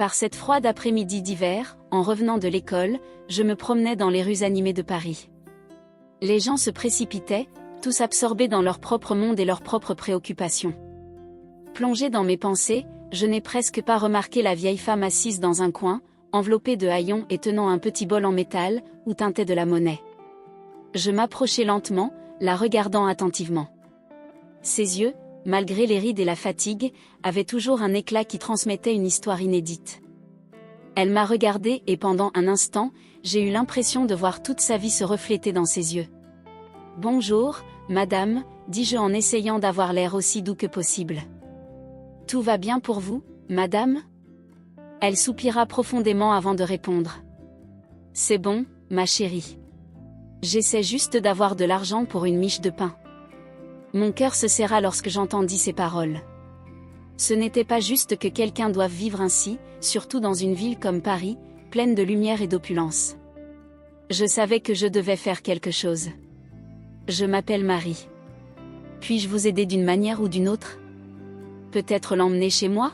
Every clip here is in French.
Par cette froide après-midi d'hiver, en revenant de l'école, je me promenais dans les rues animées de Paris. Les gens se précipitaient, tous absorbés dans leur propre monde et leurs propres préoccupations. Plongé dans mes pensées, je n'ai presque pas remarqué la vieille femme assise dans un coin, enveloppée de haillons et tenant un petit bol en métal, où tintait de la monnaie. Je m'approchai lentement, la regardant attentivement. Ses yeux, malgré les rides et la fatigue, avaient toujours un éclat qui transmettait une histoire inédite. Elle m'a regardé et pendant un instant, j'ai eu l'impression de voir toute sa vie se refléter dans ses yeux. « Bonjour, madame », dis-je en essayant d'avoir l'air aussi doux que possible. « Tout va bien pour vous, madame ?» Elle soupira profondément avant de répondre. « C'est bon, ma chérie. J'essaie juste d'avoir de l'argent pour une miche de pain. » Mon cœur se serra lorsque j'entendis ces paroles. Ce n'était pas juste que quelqu'un doive vivre ainsi, surtout dans une ville comme Paris, pleine de lumière et d'opulence. Je savais que je devais faire quelque chose. Je m'appelle Marie. Puis-je vous aider d'une manière ou d'une autre? Peut-être l'emmener chez moi?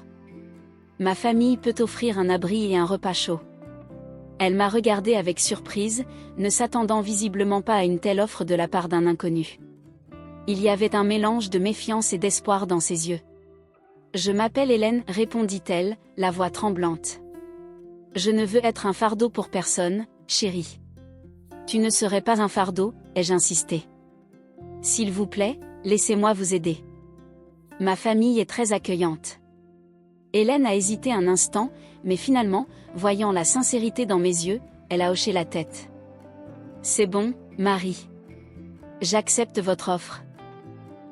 Ma famille peut offrir un abri et un repas chaud. Elle m'a regardé avec surprise, ne s'attendant visiblement pas à une telle offre de la part d'un inconnu. Il y avait un mélange de méfiance et d'espoir dans ses yeux. « Je m'appelle Hélène », répondit-elle, la voix tremblante. « Je ne veux être un fardeau pour personne, chérie. »« Tu ne serais pas un fardeau », ai-je insisté. « S'il vous plaît, laissez-moi vous aider. Ma famille est très accueillante. » Hélène a hésité un instant, mais finalement, voyant la sincérité dans mes yeux, elle a hoché la tête. « C'est bon, Marie. J'accepte votre offre.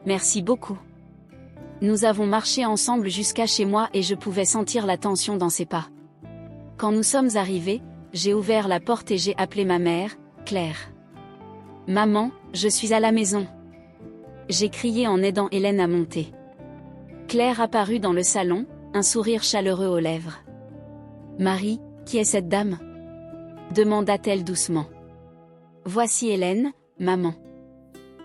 Merci beaucoup. » Nous avons marché ensemble jusqu'à chez moi et je pouvais sentir la tension dans ses pas. Quand nous sommes arrivés, j'ai ouvert la porte et j'ai appelé ma mère, Claire. « Maman, je suis à la maison. » J'ai crié en aidant Hélène à monter. Claire apparut dans le salon, un sourire chaleureux aux lèvres. « Marie, qui est cette dame ?» demanda-t-elle doucement. « Voici Hélène, maman.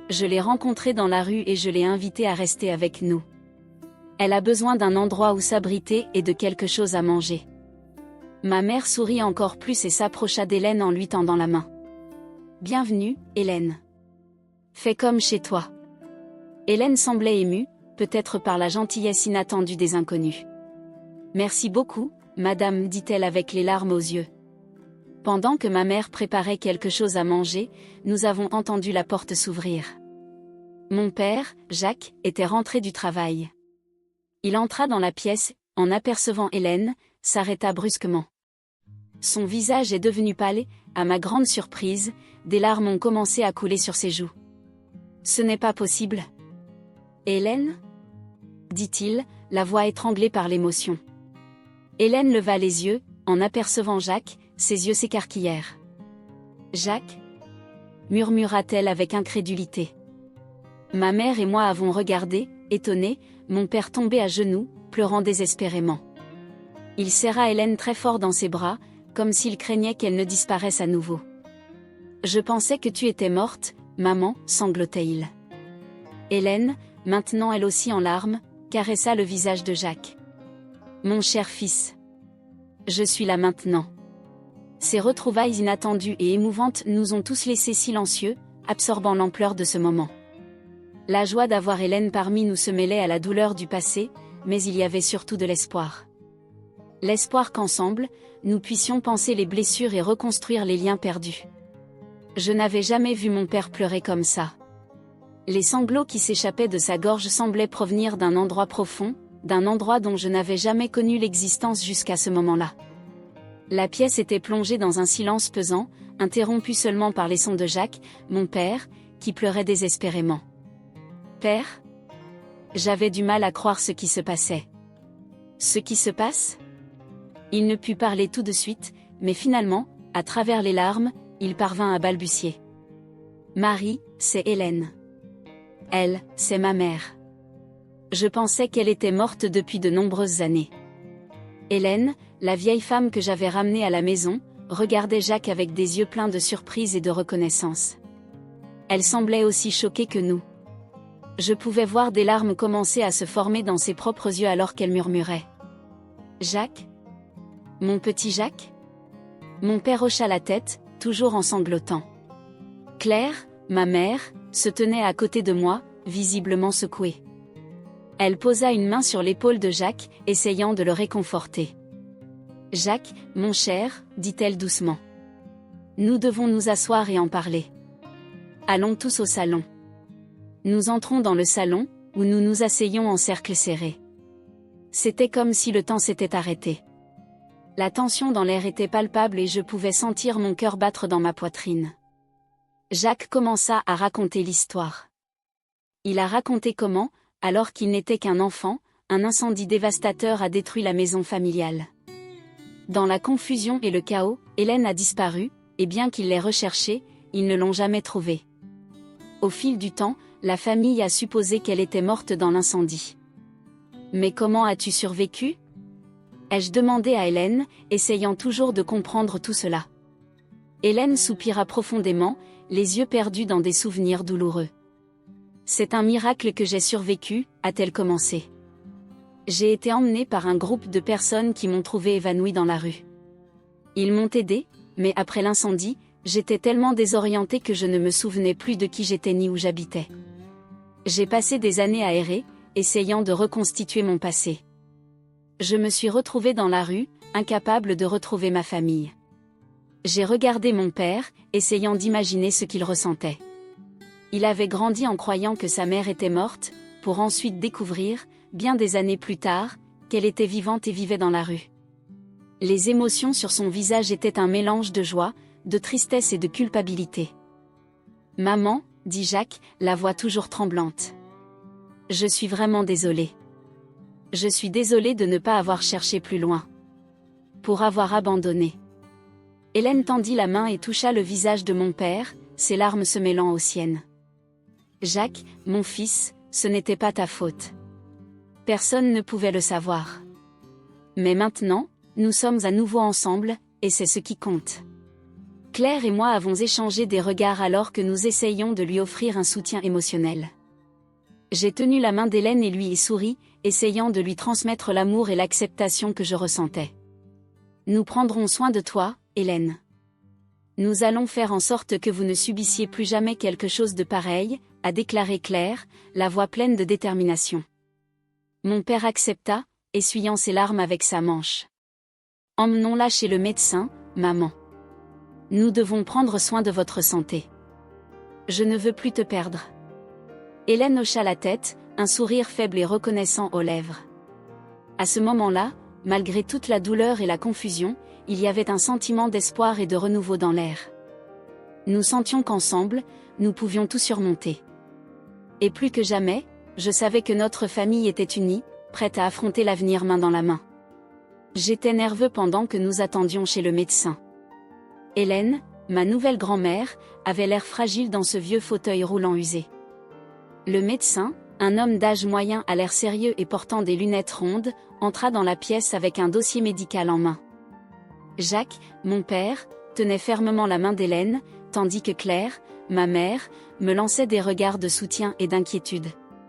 Je l'ai rencontrée dans la rue et je l'ai invitée à rester avec nous. Elle a besoin d'un endroit où s'abriter et de quelque chose à manger. » Ma mère sourit encore plus et s'approcha d'Hélène en lui tendant la main. « Bienvenue, Hélène. Fais comme chez toi. » Hélène semblait émue, peut-être par la gentillesse inattendue des inconnus. « Merci beaucoup, madame, dit-elle avec les larmes aux yeux. » Pendant que ma mère préparait quelque chose à manger, nous avons entendu la porte s'ouvrir. Mon père, Jacques, était rentré du travail. Il entra dans la pièce, en apercevant Hélène, s'arrêta brusquement. Son visage est devenu pâle, à ma grande surprise, des larmes ont commencé à couler sur ses joues. « Ce n'est pas possible. »« Hélène ?» dit-il, la voix étranglée par l'émotion. Hélène leva les yeux, en apercevant Jacques, ses yeux s'écarquillèrent. « Jacques ?» murmura-t-elle avec incrédulité. Ma mère et moi avons regardé, étonnés, mon père tombé à genoux, pleurant désespérément. Il serra Hélène très fort dans ses bras, comme s'il craignait qu'elle ne disparaisse à nouveau. « Je pensais que tu étais morte, maman, » sanglotait-il. Hélène, maintenant elle aussi en larmes, caressa le visage de Jacques. « Mon cher fils. Je suis là maintenant. » Ces retrouvailles inattendues et émouvantes nous ont tous laissés silencieux, absorbant l'ampleur de ce moment. La joie d'avoir Hélène parmi nous se mêlait à la douleur du passé, mais il y avait surtout de l'espoir. L'espoir qu'ensemble, nous puissions panser les blessures et reconstruire les liens perdus. Je n'avais jamais vu mon père pleurer comme ça. Les sanglots qui s'échappaient de sa gorge semblaient provenir d'un endroit profond, d'un endroit dont je n'avais jamais connu l'existence jusqu'à ce moment-là. La pièce était plongée dans un silence pesant, interrompu seulement par les sons de Jacques, mon père, qui pleurait désespérément. « Père ?» J'avais du mal à croire ce qui se passait. « Ce qui se passe ?» Il ne put parler tout de suite, mais finalement, à travers les larmes, il parvint à balbutier. « Marie, c'est Hélène. Elle, c'est ma mère. Je pensais qu'elle était morte depuis de nombreuses années. » Hélène, la vieille femme que j'avais ramenée à la maison, regardait Jacques avec des yeux pleins de surprise et de reconnaissance. Elle semblait aussi choquée que nous. Je pouvais voir des larmes commencer à se former dans ses propres yeux alors qu'elle murmurait. « Jacques ? Mon petit Jacques? Mon père hocha la tête, toujours en sanglotant. Claire, ma mère, se tenait à côté de moi, visiblement secouée. Elle posa une main sur l'épaule de Jacques, essayant de le réconforter. Jacques, mon cher, dit-elle doucement. Nous devons nous asseoir et en parler. Allons tous au salon. Nous entrons dans le salon, où nous nous asseyons en cercle serré. C'était comme si le temps s'était arrêté. La tension dans l'air était palpable et je pouvais sentir mon cœur battre dans ma poitrine. Jacques commença à raconter l'histoire. Il a raconté comment, alors qu'il n'était qu'un enfant, un incendie dévastateur a détruit la maison familiale. Dans la confusion et le chaos, Hélène a disparu, et bien qu'il l'ait recherchée, ils ne l'ont jamais trouvée. Au fil du temps, la famille a supposé qu'elle était morte dans l'incendie. Mais comment as-tu survécu? Ai-je demandé à Hélène, essayant toujours de comprendre tout cela. Hélène soupira profondément, les yeux perdus dans des souvenirs douloureux. C'est un miracle que j'ai survécu, a-t-elle commencé. J'ai été emmenée par un groupe de personnes qui m'ont trouvée évanouie dans la rue. Ils m'ont aidée, mais après l'incendie, j'étais tellement désorientée que je ne me souvenais plus de qui j'étais ni où j'habitais. J'ai passé des années à errer, essayant de reconstituer mon passé. Je me suis retrouvée dans la rue, incapable de retrouver ma famille. J'ai regardé mon père, essayant d'imaginer ce qu'il ressentait. Il avait grandi en croyant que sa mère était morte, pour ensuite découvrir, bien des années plus tard, qu'elle était vivante et vivait dans la rue. Les émotions sur son visage étaient un mélange de joie, de tristesse et de culpabilité. « Maman », dit Jacques, la voix toujours tremblante. « Je suis vraiment désolée. Je suis désolée de ne pas avoir cherché plus loin. Pour avoir abandonné. » Hélène tendit la main et toucha le visage de mon père, ses larmes se mêlant aux siennes. « Jacques, mon fils, ce n'était pas ta faute. Personne ne pouvait le savoir. Mais maintenant, nous sommes à nouveau ensemble, et c'est ce qui compte. » Claire et moi avons échangé des regards alors que nous essayions de lui offrir un soutien émotionnel. J'ai tenu la main d'Hélène et lui ai souri, essayant de lui transmettre l'amour et l'acceptation que je ressentais. « Nous prendrons soin de toi, Hélène. Nous allons faire en sorte que vous ne subissiez plus jamais quelque chose de pareil, » a déclaré Claire, la voix pleine de détermination. Mon père accepta, essuyant ses larmes avec sa manche. « Emmenons-la chez le médecin, maman. Nous devons prendre soin de votre santé. Je ne veux plus te perdre. » Hélène hocha la tête, un sourire faible et reconnaissant aux lèvres. À ce moment-là, malgré toute la douleur et la confusion, il y avait un sentiment d'espoir et de renouveau dans l'air. Nous sentions qu'ensemble, nous pouvions tout surmonter. Et plus que jamais, je savais que notre famille était unie, prête à affronter l'avenir main dans la main. J'étais nerveux pendant que nous attendions chez le médecin. Hélène, ma nouvelle grand-mère, avait l'air fragile dans ce vieux fauteuil roulant usé. Le médecin, un homme d'âge moyen à l'air sérieux et portant des lunettes rondes, entra dans la pièce avec un dossier médical en main. Jacques, mon père, tenait fermement la main d'Hélène, tandis que Claire, ma mère, me lançait des regards de soutien et d'inquiétude.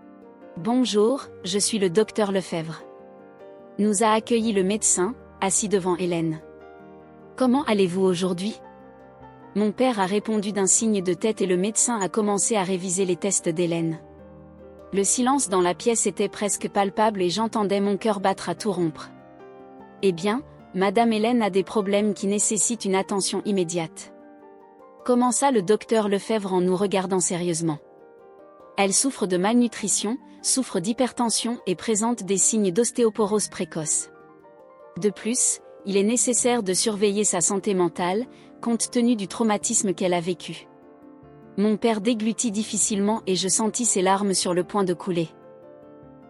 « Bonjour, je suis le docteur Lefebvre. » Nous a accueilli le médecin, assis devant Hélène. « Comment allez-vous aujourd'hui ?» Mon père a répondu d'un signe de tête et le médecin a commencé à réviser les tests d'Hélène. Le silence dans la pièce était presque palpable et j'entendais mon cœur battre à tout rompre. « Eh bien, Madame Hélène a des problèmes qui nécessitent une attention immédiate. » Commença le docteur Lefebvre en nous regardant sérieusement. Elle souffre de malnutrition, souffre d'hypertension et présente des signes d'ostéoporose précoce. De plus, il est nécessaire de surveiller sa santé mentale, compte tenu du traumatisme qu'elle a vécu. Mon père déglutit difficilement et je sentis ses larmes sur le point de couler.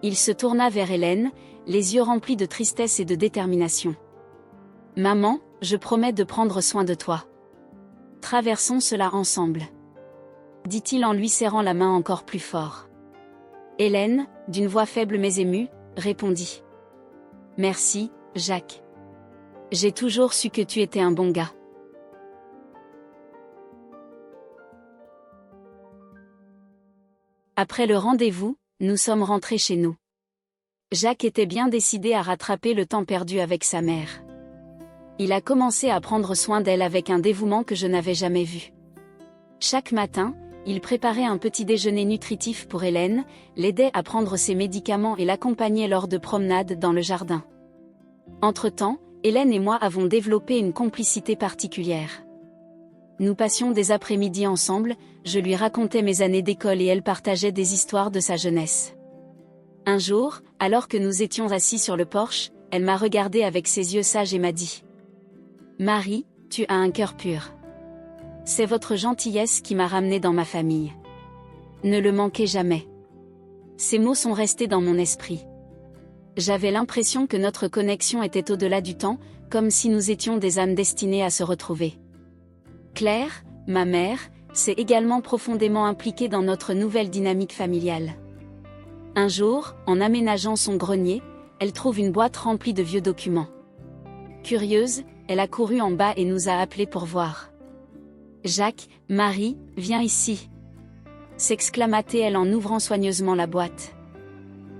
Il se tourna vers Hélène, les yeux remplis de tristesse et de détermination. « Maman, je promets de prendre soin de toi. Traversons cela ensemble. » dit-il en lui serrant la main encore plus fort. Hélène, d'une voix faible mais émue, répondit. « Merci, Jacques. J'ai toujours su que tu étais un bon gars. » Après le rendez-vous, nous sommes rentrés chez nous. Jacques était bien décidé à rattraper le temps perdu avec sa mère. Il a commencé à prendre soin d'elle avec un dévouement que je n'avais jamais vu. Chaque matin, il préparait un petit déjeuner nutritif pour Hélène, l'aidait à prendre ses médicaments et l'accompagnait lors de promenades dans le jardin. Entre-temps, Hélène et moi avons développé une complicité particulière. Nous passions des après-midi ensemble, je lui racontais mes années d'école et elle partageait des histoires de sa jeunesse. Un jour, alors que nous étions assis sur le porche, elle m'a regardé avec ses yeux sages et m'a dit : « Marie, tu as un cœur pur. C'est votre gentillesse qui m'a ramenée dans ma famille. Ne le manquez jamais. » Ces mots sont restés dans mon esprit. J'avais l'impression que notre connexion était au-delà du temps, comme si nous étions des âmes destinées à se retrouver. Claire, ma mère, s'est également profondément impliquée dans notre nouvelle dynamique familiale. Un jour, en aménageant son grenier, elle trouve une boîte remplie de vieux documents. Curieuse, elle a couru en bas et nous a appelés pour voir. « Jacques, Marie, viens ici !» s'exclama-t-elle en ouvrant soigneusement la boîte.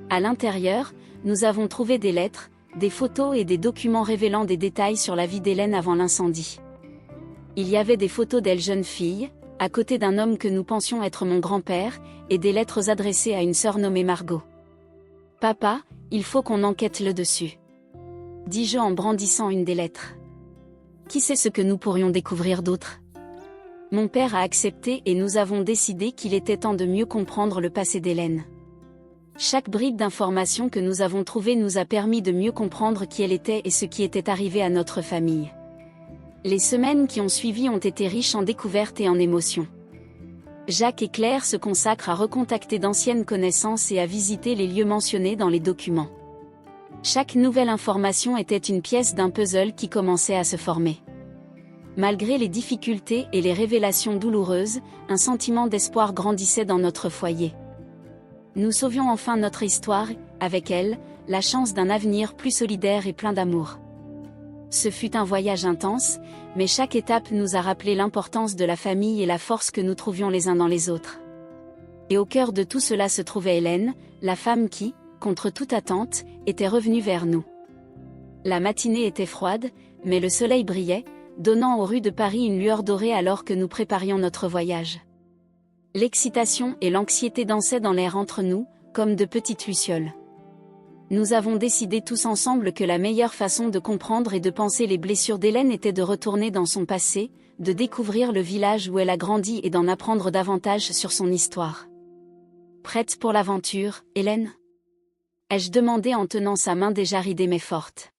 À l'intérieur, nous avons trouvé des lettres, des photos et des documents révélant des détails sur la vie d'Hélène avant l'incendie. Il y avait des photos d'elle jeune fille, à côté d'un homme que nous pensions être mon grand-père, et des lettres adressées à une sœur nommée Margot. « Papa, il faut qu'on enquête le dessus. » dis-je en brandissant une des lettres. Qui sait ce que nous pourrions découvrir d'autre ? Mon père a accepté et nous avons décidé qu'il était temps de mieux comprendre le passé d'Hélène. Chaque bribe d'information que nous avons trouvée nous a permis de mieux comprendre qui elle était et ce qui était arrivé à notre famille. Les semaines qui ont suivi ont été riches en découvertes et en émotions. Jacques et Claire se consacrent à recontacter d'anciennes connaissances et à visiter les lieux mentionnés dans les documents. Chaque nouvelle information était une pièce d'un puzzle qui commençait à se former. Malgré les difficultés et les révélations douloureuses, un sentiment d'espoir grandissait dans notre foyer. Nous sauvions enfin notre histoire, avec elle, la chance d'un avenir plus solidaire et plein d'amour. Ce fut un voyage intense, mais chaque étape nous a rappelé l'importance de la famille et la force que nous trouvions les uns dans les autres. Et au cœur de tout cela se trouvait Hélène, la femme qui, contre toute attente, était revenue vers nous. La matinée était froide, mais le soleil brillait, donnant aux rues de Paris une lueur dorée alors que nous préparions notre voyage. L'excitation et l'anxiété dansaient dans l'air entre nous, comme de petites lucioles. Nous avons décidé tous ensemble que la meilleure façon de comprendre et de penser les blessures d'Hélène était de retourner dans son passé, de découvrir le village où elle a grandi et d'en apprendre davantage sur son histoire. « Prête pour l'aventure, Hélène ? » ai-je demandé en tenant sa main déjà ridée mais forte.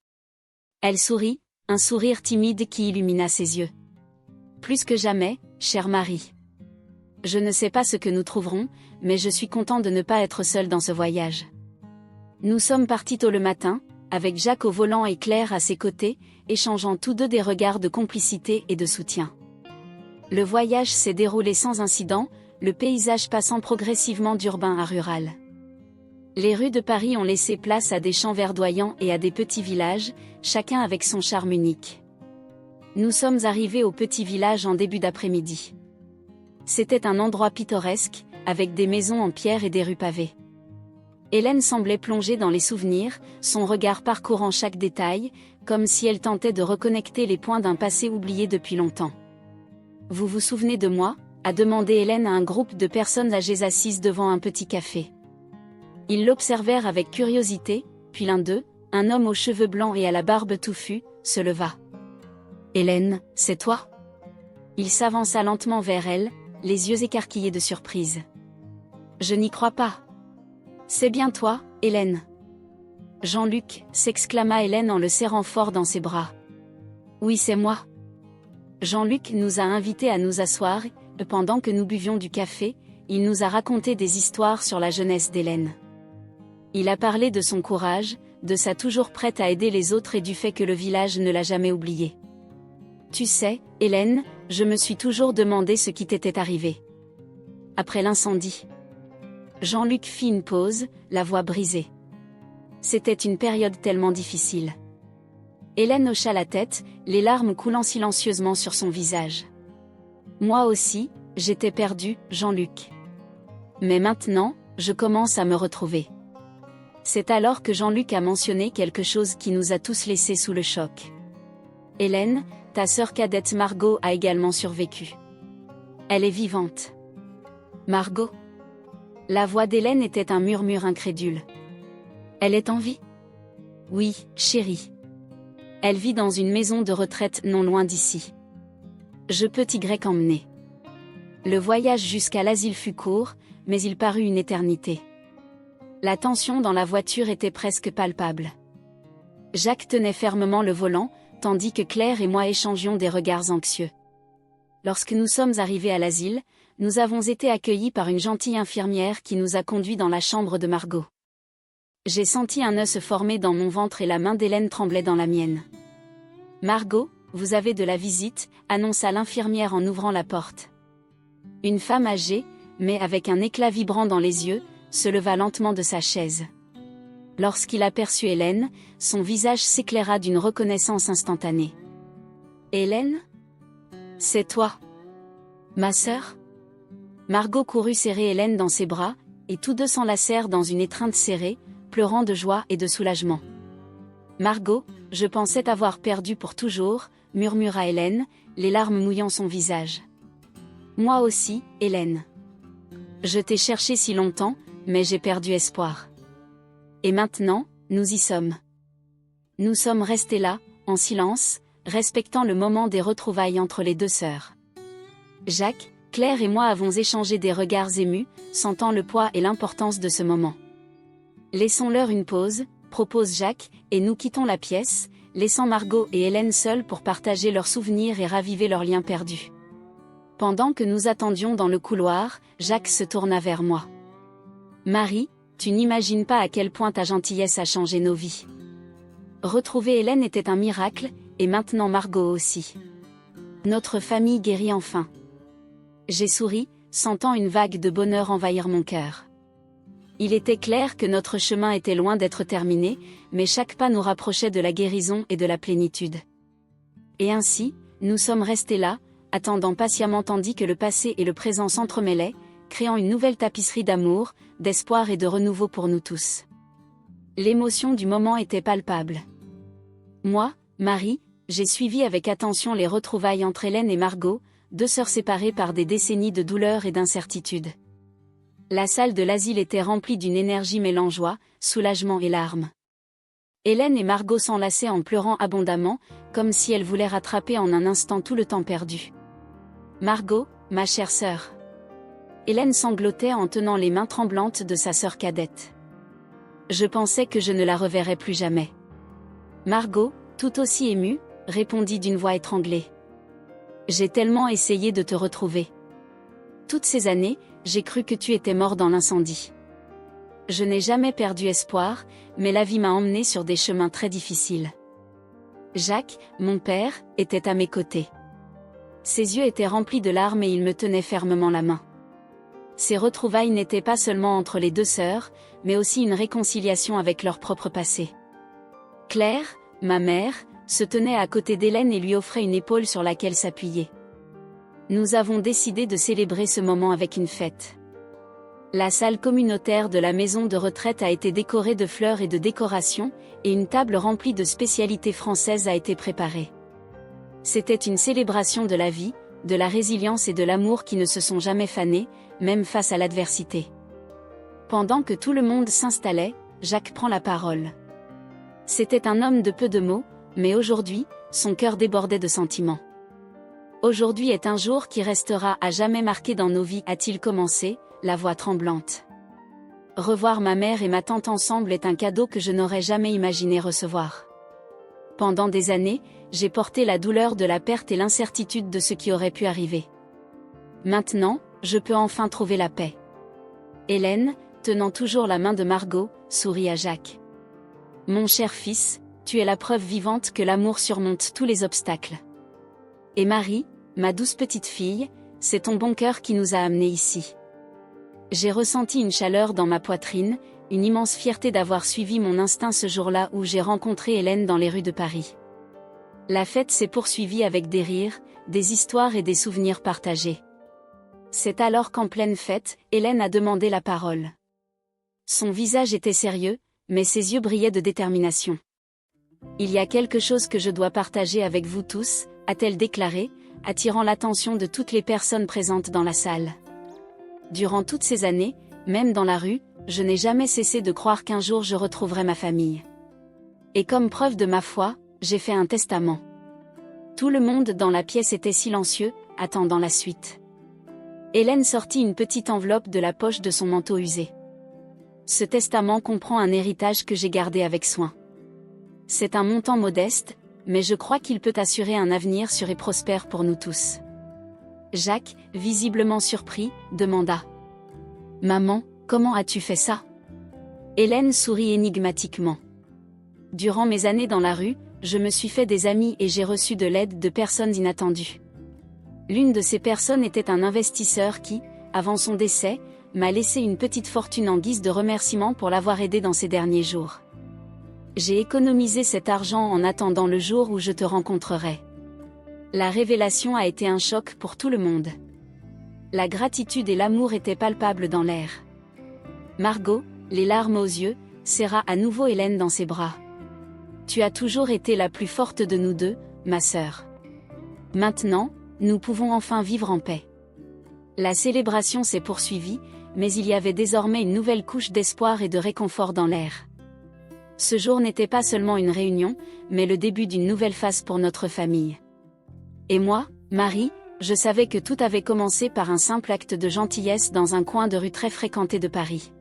Elle sourit, un sourire timide qui illumina ses yeux. « Plus que jamais, chère Marie. Je ne sais pas ce que nous trouverons, mais je suis content de ne pas être seul dans ce voyage. » Nous sommes partis tôt le matin, avec Jacques au volant et Claire à ses côtés, échangeant tous deux des regards de complicité et de soutien. Le voyage s'est déroulé sans incident, le paysage passant progressivement d'urbain à rural. Les rues de Paris ont laissé place à des champs verdoyants et à des petits villages, chacun avec son charme unique. Nous sommes arrivés au petit village en début d'après-midi. C'était un endroit pittoresque, avec des maisons en pierre et des rues pavées. Hélène semblait plongée dans les souvenirs, son regard parcourant chaque détail, comme si elle tentait de reconnecter les points d'un passé oublié depuis longtemps. « Vous vous souvenez de moi ? » a demandé Hélène à un groupe de personnes âgées assises devant un petit café. Ils l'observèrent avec curiosité, puis l'un d'eux, un homme aux cheveux blancs et à la barbe touffue, se leva. « Hélène, c'est toi ?» Il s'avança lentement vers elle, les yeux écarquillés de surprise. « Je n'y crois pas. »« C'est bien toi, Hélène. » « Jean-Luc » s'exclama Hélène en le serrant fort dans ses bras. « Oui, c'est moi. » Jean-Luc nous a invités à nous asseoir, et pendant que nous buvions du café, il nous a raconté des histoires sur la jeunesse d'Hélène. Il a parlé de son courage, de sa toujours prête à aider les autres et du fait que le village ne l'a jamais oublié. « Tu sais, Hélène, je me suis toujours demandé ce qui t'était arrivé. Après l'incendie. » Jean-Luc fit une pause, la voix brisée. C'était une période tellement difficile. Hélène hocha la tête, les larmes coulant silencieusement sur son visage. Moi aussi, j'étais perdue, Jean-Luc. Mais maintenant, je commence à me retrouver. C'est alors que Jean-Luc a mentionné quelque chose qui nous a tous laissés sous le choc. Hélène, ta sœur cadette Margot a également survécu. Elle est vivante. Margot? La voix d'Hélène était un murmure incrédule. Elle est en vie? Oui, chérie. Elle vit dans une maison de retraite non loin d'ici. Je peux t'y emmener. Le voyage jusqu'à l'asile fut court, mais il parut une éternité. La tension dans la voiture était presque palpable. Jacques tenait fermement le volant, tandis que Claire et moi échangions des regards anxieux. Lorsque nous sommes arrivés à l'asile, nous avons été accueillis par une gentille infirmière qui nous a conduits dans la chambre de Margot. J'ai senti un nœud se former dans mon ventre et la main d'Hélène tremblait dans la mienne. « Margot, vous avez de la visite », annonça l'infirmière en ouvrant la porte. Une femme âgée, mais avec un éclat vibrant dans les yeux, se leva lentement de sa chaise. Lorsqu'il aperçut Hélène, son visage s'éclaira d'une reconnaissance instantanée. « Hélène ? C'est toi ? Ma sœur ?» Margot courut serrer Hélène dans ses bras, et tous deux s'enlacèrent dans une étreinte serrée, pleurant de joie et de soulagement. « Margot, je pensais t'avoir perdue pour toujours », murmura Hélène, les larmes mouillant son visage. « Moi aussi, Hélène. Je t'ai cherché si longtemps, mais j'ai perdu espoir. Et maintenant, nous y sommes. » Nous sommes restés là, en silence, respectant le moment des retrouvailles entre les deux sœurs. Jacques, Claire et moi avons échangé des regards émus, sentant le poids et l'importance de ce moment. « Laissons-leur une pause », propose Jacques, et nous quittons la pièce, laissant Margot et Hélène seules pour partager leurs souvenirs et raviver leurs liens perdus. Pendant que nous attendions dans le couloir, Jacques se tourna vers moi. « Marie, tu n'imagines pas à quel point ta gentillesse a changé nos vies. » Retrouver Hélène était un miracle, et maintenant Margot aussi. Notre famille guérit enfin. J'ai souri, sentant une vague de bonheur envahir mon cœur. Il était clair que notre chemin était loin d'être terminé, mais chaque pas nous rapprochait de la guérison et de la plénitude. Et ainsi, nous sommes restés là, attendant patiemment tandis que le passé et le présent s'entremêlaient, créant une nouvelle tapisserie d'amour, d'espoir et de renouveau pour nous tous. L'émotion du moment était palpable. Moi, Marie, j'ai suivi avec attention les retrouvailles entre Hélène et Margot, deux sœurs séparées par des décennies de douleur et d'incertitude. La salle de l'asile était remplie d'une énergie mêlant joie, soulagement et larmes. Hélène et Margot s'enlaçaient en pleurant abondamment, comme si elles voulaient rattraper en un instant tout le temps perdu. « Margot, ma chère sœur. » Hélène sanglotait en tenant les mains tremblantes de sa sœur cadette. Je pensais que je ne la reverrais plus jamais. Margot, tout aussi émue, répondit d'une voix étranglée. J'ai tellement essayé de te retrouver. Toutes ces années, j'ai cru que tu étais mort dans l'incendie. Je n'ai jamais perdu espoir, mais la vie m'a emmené sur des chemins très difficiles. Jacques, mon père, était à mes côtés. Ses yeux étaient remplis de larmes et il me tenait fermement la main. Ces retrouvailles n'étaient pas seulement entre les deux sœurs, mais aussi une réconciliation avec leur propre passé. Claire, ma mère, se tenait à côté d'Hélène et lui offrait une épaule sur laquelle s'appuyer. Nous avons décidé de célébrer ce moment avec une fête. La salle communautaire de la maison de retraite a été décorée de fleurs et de décorations, et une table remplie de spécialités françaises a été préparée. C'était une célébration de la vie, de la résilience et de l'amour qui ne se sont jamais fanés, même face à l'adversité. Pendant que tout le monde s'installait, Jacques prend la parole. C'était un homme de peu de mots, mais aujourd'hui, son cœur débordait de sentiments. Aujourd'hui est un jour qui restera à jamais marqué dans nos vies, a-t-il commencé, la voix tremblante. Revoir ma mère et ma tante ensemble est un cadeau que je n'aurais jamais imaginé recevoir. Pendant des années, j'ai porté la douleur de la perte et l'incertitude de ce qui aurait pu arriver. Maintenant, je peux enfin trouver la paix. Hélène, tenant toujours la main de Margot, sourit à Jacques. Mon cher fils, tu es la preuve vivante que l'amour surmonte tous les obstacles. Et Marie, ma douce petite fille, c'est ton bon cœur qui nous a amenés ici. J'ai ressenti une chaleur dans ma poitrine, une immense fierté d'avoir suivi mon instinct ce jour-là où j'ai rencontré Hélène dans les rues de Paris. La fête s'est poursuivie avec des rires, des histoires et des souvenirs partagés. C'est alors qu'en pleine fête, Hélène a demandé la parole. Son visage était sérieux, mais ses yeux brillaient de détermination. Il y a quelque chose que je dois partager avec vous tous, a-t-elle déclaré, attirant l'attention de toutes les personnes présentes dans la salle. Durant toutes ces années, même dans la rue, je n'ai jamais cessé de croire qu'un jour je retrouverai ma famille. Et comme preuve de ma foi, j'ai fait un testament. Tout le monde dans la pièce était silencieux, attendant la suite. Hélène sortit une petite enveloppe de la poche de son manteau usé. Ce testament comprend un héritage que j'ai gardé avec soin. C'est un montant modeste, mais je crois qu'il peut assurer un avenir sûr et prospère pour nous tous. Jacques, visiblement surpris, demanda. « Maman, comment as-tu fait ça ?» Hélène sourit énigmatiquement. « Durant mes années dans la rue, je me suis fait des amis et j'ai reçu de l'aide de personnes inattendues. L'une de ces personnes était un investisseur qui, avant son décès, m'a laissé une petite fortune en guise de remerciement pour l'avoir aidé dans ces derniers jours. J'ai économisé cet argent en attendant le jour où je te rencontrerai. » La révélation a été un choc pour tout le monde. La gratitude et l'amour étaient palpables dans l'air. Margot, les larmes aux yeux, serra à nouveau Hélène dans ses bras. « Tu as toujours été la plus forte de nous deux, ma sœur. Maintenant, nous pouvons enfin vivre en paix. » La célébration s'est poursuivie, mais il y avait désormais une nouvelle couche d'espoir et de réconfort dans l'air. Ce jour n'était pas seulement une réunion, mais le début d'une nouvelle phase pour notre famille. Et moi, Marie, je savais que tout avait commencé par un simple acte de gentillesse dans un coin de rue très fréquenté de Paris.